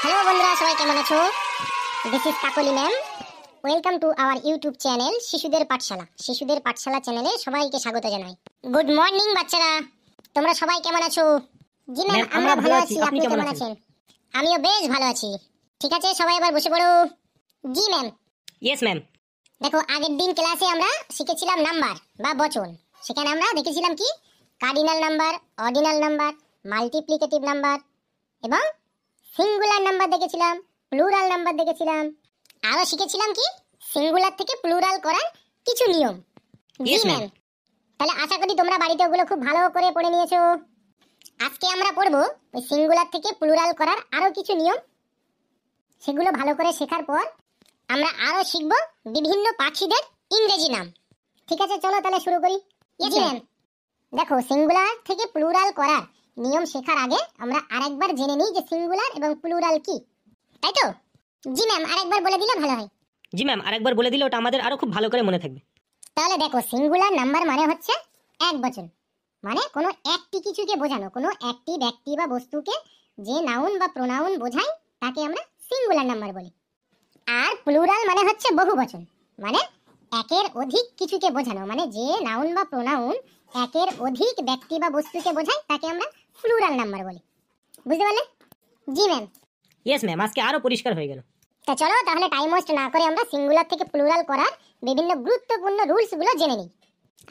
Hello বন্ধুরা, সবাই কেমন আছো? This is Kakoli ma'am. Welcome to our YouTube channel শিশুদের পাঠশালা। শিশুদের পাঠশালা চ্যানেলে সবাইকে স্বাগত জানাই। গুড মর্নিং বাচ্চারা, তোমরা সবাই কেমন আছো? জি ম্যাম, আমরা ভালো আছি। আপনি কেমন আছেন? আমিও বেশ ভালো আছি। ঠিক আছে, সবাই এবার বসে পড়ো। জি ম্যাম। Yes ma'am. দেখো, আগের দিন ক্লাসে আমরা শিখেছিলাম নাম্বার বা বচন। সেখানে আমরা দেখেছিলাম কি cardinal number, ordinal number, multiplicative number এবং সিঙ্গুলার নাম্বার দেখেছিলাম, প্লুরাল নাম্বার দেখেছিলাম। আরো শিখেছিলাম কি সিঙ্গুলার থেকে প্লুরাল করার কিছু নিয়ম। জি ম্যাম। তাহলে আশা করি তোমরা বাড়িতে ওগুলো খুব ভালো করে পড়ে নিয়েছো। আজকে আমরা পড়বো ওই সিঙ্গুলার থেকে প্লুরাল করার আরো কিছু নিয়ম। সেগুলো ভালো করে শেখার পর আমরা আরো শিখবো বিভিন্ন পাখিদের ইংরেজি নাম। ঠিক আছে, চলো তাহলে শুরু করি। জি ম্যাম। দেখো, সিঙ্গুলার থেকে প্লুরাল করার নিয়ম শেখার আগে আমরা আরেকবার জেনে নিই যে সিঙ্গুলার এবং প্লুরাল কি, তাই তো? জি ম্যাম, আরেকবার বলে দিলে ভালো হয়। জি ম্যাম, আরেকবার বলে দিলে ওটা আমাদের আরো খুব ভালো করে মনে থাকবে। তাহলে দেখো, সিঙ্গুলার নাম্বার মানে হচ্ছে এক বচন, মানে কোনো একটি কিছুকে বোঝানো, কোনো একটি ব্যক্তি বা বস্তুকে যে নাউন বা প্রোনাউন বোঝায় তাকে আমরা সিঙ্গুলার নাম্বার বলি। আর প্লুরাল মানে হচ্ছে বহু বচন, মানে একের অধিক কিছুকে বোঝানো, মানে যে নাউন বা প্রোনাউন একের অধিক ব্যক্তি বা বস্তুকে বোঝায় তাকে আমরা প্লুরাল নাম্বার বলি। বুঝতে পারলে? জি ম্যাম। ইয়েস ম্যাম, আজকে আরো পরিষ্কার হয়ে গেল। তা চলো তাহলে টাইম ওয়েস্ট না করে আমরা সিঙ্গুলার থেকে প্লুরাল করার বিভিন্ন গুরুত্বপূর্ণ রুলস গুলো জেনে নিই।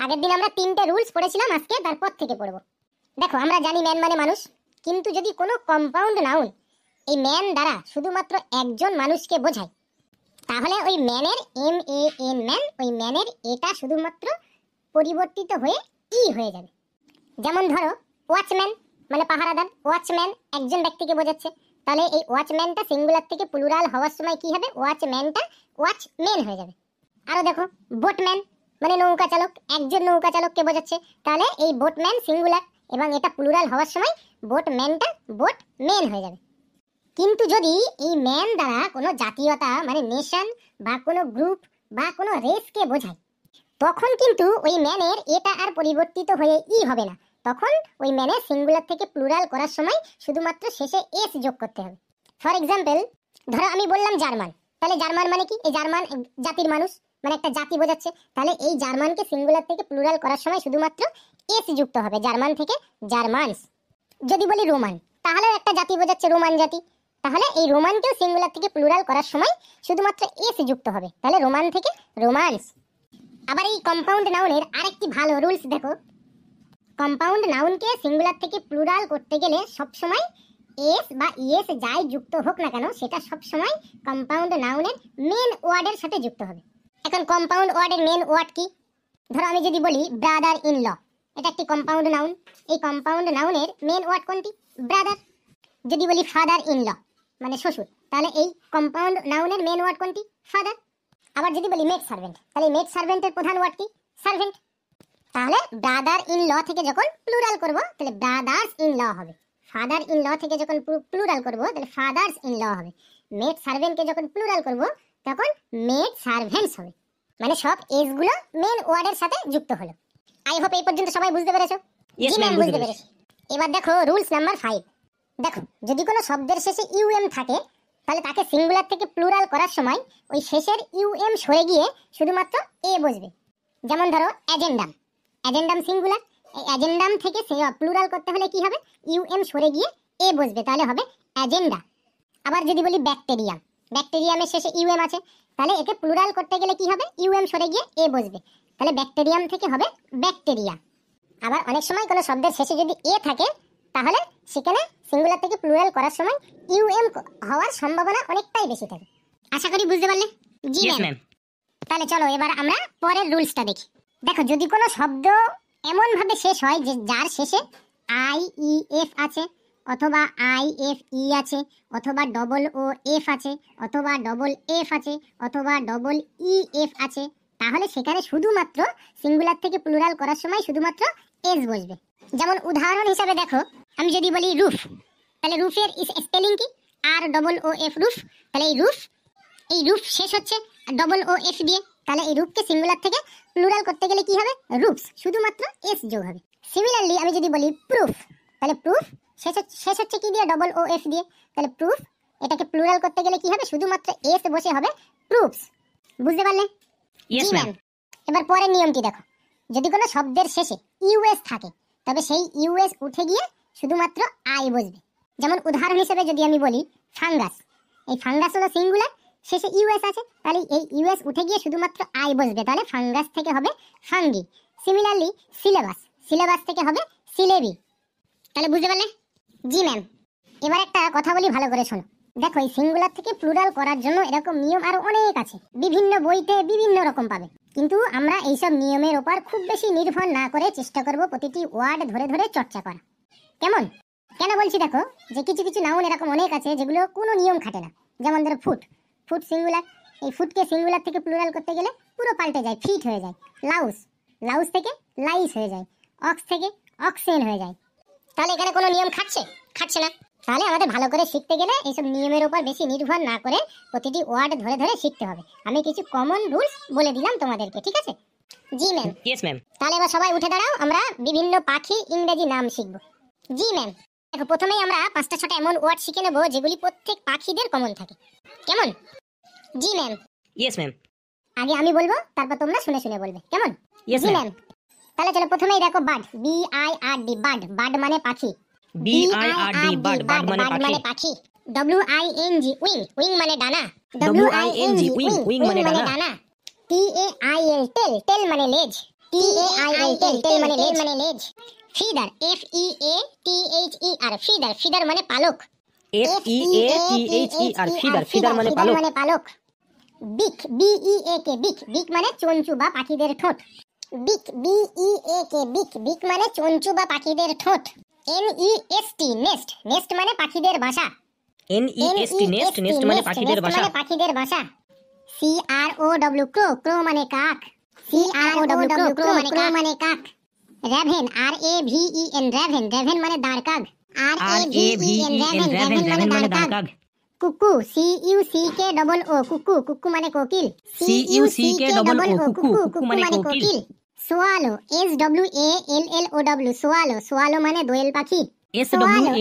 আগের দিন আমরা 3টে রুলস পড়েছিলাম, আজকে তারপর থেকে পড়ব। দেখো, আমরা জানি ম্যান মানে মানুষ, কিন্তু যদি কোনো কম্পাউন্ড নাউন এই ম্যান দ্বারা শুধুমাত্র একজন মানুষকে বোঝায়, তাহলে ওই ম্যানের MAN ম্যান, ওই ম্যানের এটা শুধুমাত্র পরিবর্তিত হয়ে ই হয়ে যাবে। যেমন ধরো, ওয়াচম্যান মানে পাহারাদার, ওয়াচম্যান একজন ব্যক্তিকে বোঝাচ্ছে, তাহলে এই ওয়াচম্যানটা সিঙ্গুলার থেকে প্লুরাল হওয়ার সময় কি হবে? ওয়াচম্যানটা ওয়াচম্যান হয়ে যাবে। আরো দেখো, বোটম্যান মানে নৌকা চালক, একজন নৌকা চালককে বোঝাচ্ছে, তাহলে এই বোটম্যান সিঙ্গুলার এবং এটা প্লুরাল হওয়ার সময় বোটম্যানটা বোটম্যান হয়ে যাবে। কিন্তু যদি এই ম্যান দ্বারা কোনো জাতীয়তা মানে নেশন বা কোনো গ্রুপ বা কোনো রেসকে বোঝায়, তখন কিন্তু ওই ম্যানের এটা আর পরিবর্তিত হয়ে ই হবে না। তখন ওই ম্যানের সিঙ্গুলার থেকে প্লুরাল করার সময় শুধুমাত্র শেষে এস যোগ করতে হবে। ফর এক্সাম্পল, ধরো আমি বললাম জার্মান, তাহলে জার্মান মানে কি? এই জার্মান জাতির মানুষ, মানে একটা জাতি বোঝাচ্ছে, তাহলে এই জার্মানকে সিঙ্গুলার থেকে প্লুরাল করার সময় শুধুমাত্র এস যুক্ত হবে, জার্মান থেকে জার্মানস। যদি বলি রোমান, তাহলে একটা জাতি বোঝাচ্ছে, রোমান জাতি, তাহলে এই রোমানকেও সিঙ্গুলার থেকে প্লুরাল করার সময় শুধুমাত্র এস যুক্ত হবে, তাহলে রোমান থেকে রোমান্স। আবার এই কম্পাউন্ড নাউনের আরেকটি ভালো রুলস দেখো, কম্পাউন্ড নাউনকে সিঙ্গুলার থেকে প্লুরাল করতে গেলে সবসময় এস বা ইএস যাই যুক্ত হোক না কেন, সেটা সবসময় কম্পাউন্ড নাউনের মেন ওয়ার্ডের সাথে যুক্ত হবে। এখন কম্পাউন্ড ওয়ার্ডের মেন ওয়ার্ড কি? ধরো আমি যদি বলি ব্রাদার ইন ল, এটা একটি কম্পাউন্ড নাউন। এই কম্পাউন্ড নাউনের মেন ওয়ার্ড কোনটি? ব্রাদার। যদি বলি ফাদার ইন ল মানে শ্বশুর, তাহলে এই কম্পাউন্ড নাউনের মেন ওয়ার্ড কোনটি? ফাদার। আবার যদি বলি মেড সার্ভেন্ট, তাহলে মেড সার্ভেন্টের প্রধান ওয়ার্ড কি? সার্ভেন্ট। তাহলে ব্রাদার ইন ল থেকে যখন প্লুরাল করব তাহলে ব্রাদার্স ইন ল হবে। ফাদার ইন ল থেকে যখন প্লুরাল করব তাহলে ফাদার্স ইন ল হবে। মেড সার্ভেন্টকে যখন প্লুরাল করব তখন মেড সার্ভেন্টস হবে। মানে সব এস গুলো মেন ওয়ার্ডের সাথে যুক্ত হলো। আই হোপ এই পর্যন্ত সবাই বুঝতে পেরেছো? জি ম্যাম, বুঝতে পেরেছি। এবার দেখো রুলস নাম্বার 5। দেখো, যদি কোনো শব্দের শেষে ইউএম থাকে, তাহলে তাকে সিঙ্গুলার থেকে প্লুরাল করার সময় ওই শেষের ইউএম সরে গিয়ে শুধুমাত্র এ বসবে। যেমন ধরো অ্যাজেন্ডাম, অ্যাজেন্ডাম সিঙ্গুলার, এই অ্যাজেন্ডাম থেকে প্লুরাল করতে হলে কি হবে? ইউএম সরে গিয়ে এ বসবে, তাহলে হবে অ্যাজেন্ডা। আবার যদি বলি ব্যাকটেরিয়াম, ব্যাকটেরিয়ামের শেষে ইউএম আছে, তাহলে একে প্লুরাল করতে গেলে কি হবে? ইউএম সরে গিয়ে এ বসবে, তাহলে ব্যাকটেরিয়াম থেকে হবে ব্যাকটেরিয়া। আবার অনেক সময় কোনো শব্দের শেষে যদি এ থাকে, তাহলে সেখানে সিঙ্গুলার থেকে প্লুরাল করার সময় ইউএম হওয়ার সম্ভাবনা অনেকটাই বেশি থাকে। আশা করি বুঝতে পারলে? জি ম্যাম। তাহলে চলো এবার আমরা পরের রুলসটা দেখি। দেখো, যদি কোনো শব্দ এমন ভাবে শেষ হয় যে যার শেষে IEF আছে, অথবা IFE আছে, অথবা OOF আছে, অথবা EF আছে, অথবা EF আছে, তাহলে সেখানে শুধুমাত্র সিঙ্গুলার থেকে প্লুরাল করার সময় শুধুমাত্র এস বসবে। যেমন উদাহরণ হিসাবে দেখো, আমি যদি বলি রুফ, তাহলে রুফের স্পেলিং কি? ROOF, roof. তাহলে এই রুফ শেষ হচ্ছে OOF দিয়ে, তাহলে এই রুফকে সিঙ্গুলার থেকে প্লুরাল করতে গেলে কি হবে? রুফস, শুধুমাত্র এস যোগ হবে। সিমিলারলি আমি যদি বলি প্রুফ, তাহলে প্রুফ শেষ হচ্ছে কি দিয়ে? OOF দিয়ে, তাহলে প্রুফ এটাকে প্লুরাল করতে গেলে কি হবে, শুধুমাত্র এস বসে হবে প্রুফস। বুঝতে পারলে? ইয়েস জি ম্যাম। ম্যাম। এবার পরের নিয়মটি দেখো, যদি কোনো শব্দের শেষে ইউএস থাকে তবে সেই ইউএস উঠে গিয়ে শুধুমাত্র আই বসবে। যেমন উদাহরণ হিসেবে যদি আমি বলি ফাঙ্গাস, এই ফাঙ্গাস হলো সিঙ্গুলার, শেষে ইউএস আছে, তাহলে এই ইউএস উঠে গিয়ে শুধুমাত্র আই বসবে, তাহলে ফাঙ্গাস থেকে হবে ফাঙ্গি। সিমিলারলি সিলেবাস, সিলেবাস থেকে হবে সিলেবি। তাহলে বুঝতে পারলে? জি ম্যাম। এবার একটা কথা বলি, ভালো করে শোনো। দেখো, এই সিঙ্গুলার থেকে প্লুরাল করার জন্য এরকম নিয়ম আরো অনেক আছে, বিভিন্ন বইতে বিভিন্ন রকম পাবে। কিন্তু আমরা এইসব নিয়মের ওপর খুব বেশি নির্ভর না করে চেষ্টা করব প্রতিটি ওয়ার্ড ধরে ধরে চর্চা করা। কেমন? কেন বলছি দেখো, যে কিছু কিছু নাউন এরকম অনেক আছে যেগুলো কোনো নিয়ম খাটে না। যেমন ধরো ফুট, ফুট সিঙ্গুলার, এই ফুটকে সিঙ্গুলার থেকে প্লুরাল করতে গেলে পুরো পাল্টে যায়, ফিট হয়ে যায়। লাউস, লাউস থেকে লাইস হয়ে যায়। অক্স থেকে অক্সেন হয়ে যায়। তাহলে এখানে কোনো নিয়ম খাটছে? খাটছে না। তাহলে আমাদের ভালো করে শিখতে গেলে এইসব নিয়মের উপর বেশি নির্ভর না করে প্রতিটি ওয়ার্ড ধরে ধরে শিখতে হবে। আমি কিছু কমন রুলস বলে দিলাম তোমাদেরকে, ঠিক আছে? জি ম্যাম। Yes ma'am. তাহলে এবার সবাই উঠে দাঁড়াও, আমরা বিভিন্ন পাখির ইংরেজি নাম শিখব। জি ম্যাম। দেখো, প্রথমেই আমরা 5টা 6টা এমন ওয়ার্ড শিখে নেব যেগুলি প্রত্যেক পাখিদের কমন থাকে। কেমন? জি ম্যাম। Yes ma'am. আগে আমি বলবো, তারপর তোমরা শুনে শুনে বলবে। কেমন? ইয়েস জি ম্যাম। ম্যাম। তাহলে চলো প্রথমেই দেখো বার্ড, BIRD, বার্ড, বার্ড মানে পাখি। BIRD, বার্ড, বার্ড মানে পাখি। WING, উইং, উইং মানে ডানা। WING, উইং, উইং মানে ডানা। TAIL, টেল, টেল মানে লেজ। TAIL, টেল, টেল মানে লেজ। ফিদার, FEATHER, ফিদার, ফিদার মানে পালক। FEATHER, ফিদার, ফিদার মানে পালক। বিক, BEAK, বিক, বিক মানে চঞ্চু বা পাখিদের ঠোঁট। বিক, BEAK, বিক, বিক মানে চঞ্চু বা পাখিদের ঠোঁট। NEST, নেস্ট, নেস্ট মানে পাখিদের বাসা। NEST, নেস্ট, নেস্ট মানে পাখিদের বাসা। পাখিদের বাসা। CROW, ক্রো, ক্রো মানে কাক। CROW, ক্রো মানে কাক। র্যাভেন, RAVEN, র্যাভেন, র্যাভেন মানে দাঁড় কাক। RAVEN, র্যাভেন, র্যাভেন মানে দাঁড় কাক। কুকু, CUCKOO, কুকু, কুকু মানে কোকিল। CUCKOO, কুকু, কুকু মানে কোকিল। সোয়ালো, SWALLOW, সোয়ালো, সোয়ালো মানে দোয়েল পাখি। SWALLOW,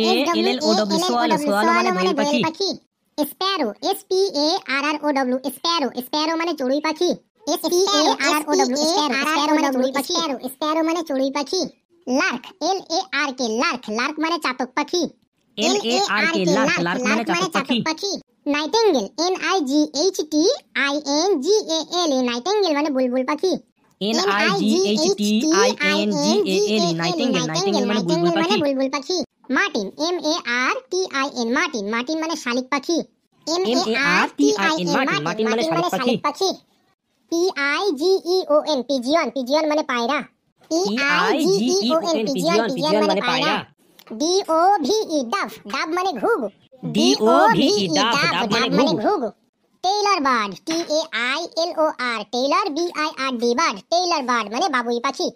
সোয়ালো, সোয়ালো মানে দোয়েল পাখি। স্প্যারো, SPARROW, স্প্যারো, স্প্যারো মানে চড়ুই পাখি। SPARROW, স্প্যারো মানে চড়ুই পাখি। স্প্যারো মানে চড়ুই পাখি। লার্ক, LARK, লার্ক, লার্ক মানে চাতক পাখি। LARK, লার্ক, লার্ক মানে চাতক পাখি। নাইটেঙ্গেল, NIGHTINGAL, নাইটেঙ্গেল মানে বুলবুল পাখি। NIGHTINGAL, নাইটেঙ্গেল, নাইটেঙ্গেল মানে বুলবুল পাখি। মার্টিন, MARTIN, মার্টিন, মার্টিন মানে শালিক পাখি। MARTIN, মার্টিন, মার্টিন মানে শালিক পাখি। PIGEON, পিজিয়ন, পিজিয়ন মানে পায়রা। PIGEON, পিজিয়ন, পিজিয়ন মানে পায়রা। DOVE, ডাব, ডাব মানে ঘুঘু। DOVE, ডাব, ডাব মানে ঘুঘু। Taylor bird, TAILOR, Taylor, BIRD, bird, Taylor bird মানে বাবুই পাখি।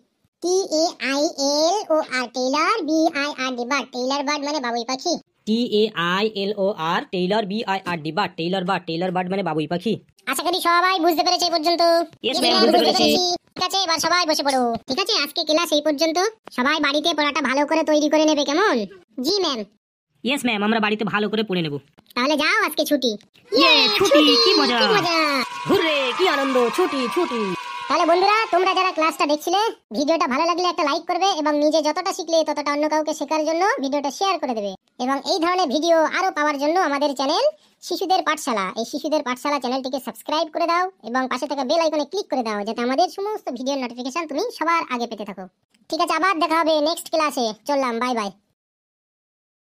TAILOR, Taylor, BIRD, bird, Taylor bird মানে বাবুই পাখি। TAILOR, Taylor, BIRD, bird, Taylor bird, Taylor bird মানে বাবুই পাখি। আশা করি সবাই বুঝতে পেরেছে এই পর্যন্ত। Yes, ma'am, বুঝতে পেরেছি। ঠিক আছে, এবার সবাই বসে পড়ো। ঠিক আছে, আজকে ক্লাস এই পর্যন্ত। সবাই বাড়িতে পড়াটা ভালো করে তৈরি করে নেবে, কেমন? জি ম্যাম। ইয়েস ম্যাম, আমরা বাড়িতে ভালো করে পড়ে নেব। তাহলে যাও, আজকে ছুটি। ছুটি, কি মজা। কি মজা। হুররে, কি আনন্দ, ছুটি, ছুটি। তাহলে বন্ধুরা, তোমরা যারা ক্লাসটা দেখছিলে, ভিডিওটা ভালো লাগলে একটা লাইক করবে এবং নিজে যতটা শিখলে ততটা অন্য কাউকে শেখার জন্য ভিডিওটা শেয়ার করে দেবে। এবং এই ধরনের ভিডিও আরো পাওয়ার জন্য আমাদের চ্যানেল শিশুদের পাঠশালা, এই শিশুদের পাঠশালা চ্যানেলটিকে সাবস্ক্রাইব করে দাও এবং পাশে থাকা বেল আইকনে ক্লিক করে দাও, যাতে আমাদের সমস্ত ভিডিওর নোটিফিকেশন তুমি সবার আগে পেতে থাকো। ঠিক আছে, আবার দেখা হবে নেক্সট ক্লাসে। চললাম, বাই বাই।